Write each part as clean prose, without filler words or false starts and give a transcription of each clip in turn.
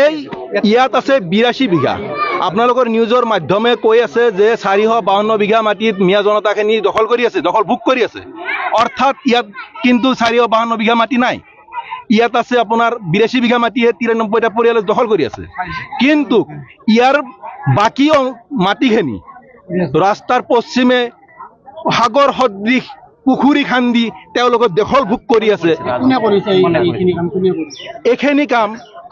এই ইয়াত আছে 82 বিঘা। আপোনালোকৰ নিউজৰ মাধ্যমে কৈ আছে যে 452 বিঘা মাটিত মিয়া জনতাখিনি দখল কৰি আছে, দখল ভোগ কৰি আছে। অৰ্থাৎ ইয়াত কিন্তু 452 বিঘা মাটি নাই। ইয়াত আছে আপোনাৰ 82 বিঘা মাটিহে 93টা পৰিয়ালে দখল কৰি আছে। কিন্তু ইয়াৰ বাকী মাটিখিনি ৰাস্তাৰ পশ্চিমে সাগৰ সদৃশ পুখুৰী খান্দি তেওঁলোকে দখল ভোগ কৰি আছে। এইখিনি কাম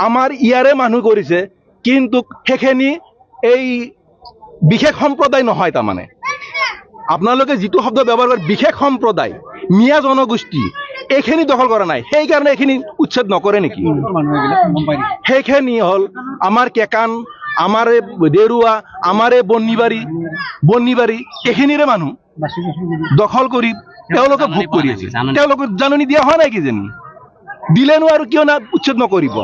আমাৰ ইয়াৰে মানুহ কৰিছে, কিন্তু সেইখিনি এই বিশেষ সম্প্ৰদায় নহয়। তাৰমানে আপোনালোকে যিটো শব্দ ব্যৱহাৰ কৰে বিশেষ সম্প্ৰদায়, মিয়া জনগোষ্ঠী, এইখিনি দখল কৰা নাই। সেইকাৰণে এইখিনি উচ্ছেদ নকৰে নেকি? সেইখিনি হ'ল আমাৰ কেকান, আমাৰে দেৰুৱা, আমাৰে বন্নিবাৰী এইখিনিৰে মানুহ দখল কৰি তেওঁলোকে ভোগ কৰি আছে। তেওঁলোকক জাননী দিয়া হোৱা নাই কিজানি? দিলেনো আৰু কিয় না উচ্ছেদ নকৰিব?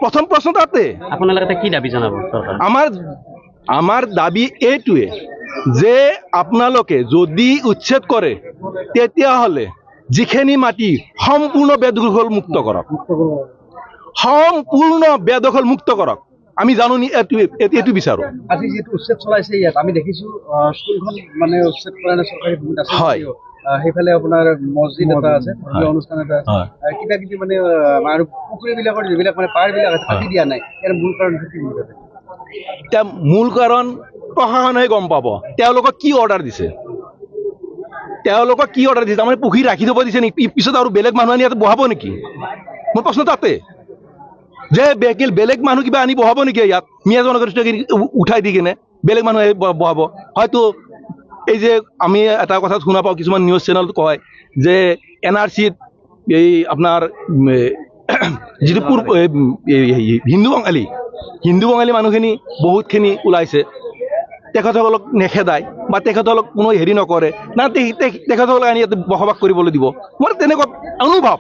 প্ৰথম প্ৰশ্ন তাতে। আপোনালোকে কি দাবী জনাব? আমাৰ দাবী এইটোৱে যে আপোনালোকে যদি উচ্ছেদ কৰে তেতিয়াহ'লে যিখিনি মাটি সম্পূৰ্ণ বেদখল মুক্ত কৰক, সম্পূৰ্ণ বেদখল মুক্ত কৰক। আমি জাননী এইটো বিচাৰো। আজি যেটো উচ্ছেদ চলাইছে ইয়াত আমি দেখিছো স্কুলখন মানে উচ্ছেদ কৰা চৰকাৰী ভূমিত আছে। হয়, সেইফালে আপোনাৰ মছজিদ এটা আছে, অনুষ্ঠান এটা আছে, কিবা কিবি মানে আৰু পুখুৰীবিলাকৰ যিবিলাক মানে পাৰবিলাক কাটি দিয়া নাই। ইয়াৰ মূল কাৰণ কি বুলি ভাবে? এতিয়া মূল কাৰণ প্ৰশাসনে গম পাব তেওঁলোকক কি অৰ্ডাৰ দিছে। তাৰমানে পুখুৰী ৰাখি থব দিছে নেকি? পিছত আৰু বেলেগ মানুহ আনি ইয়াত বহাব নেকি? মোৰ প্ৰশ্ন তাতে যে বেলেগ মানুহ কিবা আনি বহাব নেকি ইয়াত? মিয়া জনগোষ্ঠী উঠাই দি কিনে বেলেগ মানুহ বহাব? হয়তো এই যে আমি এটা কথা শুনা পাওঁ, কিছুমান নিউজ চেনেলত কয় যে NRCত এই আপোনাৰ যিটো হিন্দু বঙালী মানুহখিনি বহুতখিনি ওলাইছে, তেখেতসকলক নেখেদায় বা তেখেতসকলক কোনো হেৰি নকৰে না, তেখেতসকলক আনি ইয়াতে বসবাস কৰিবলৈ দিব। মোৰ তেনেকুৱা অনুভৱ।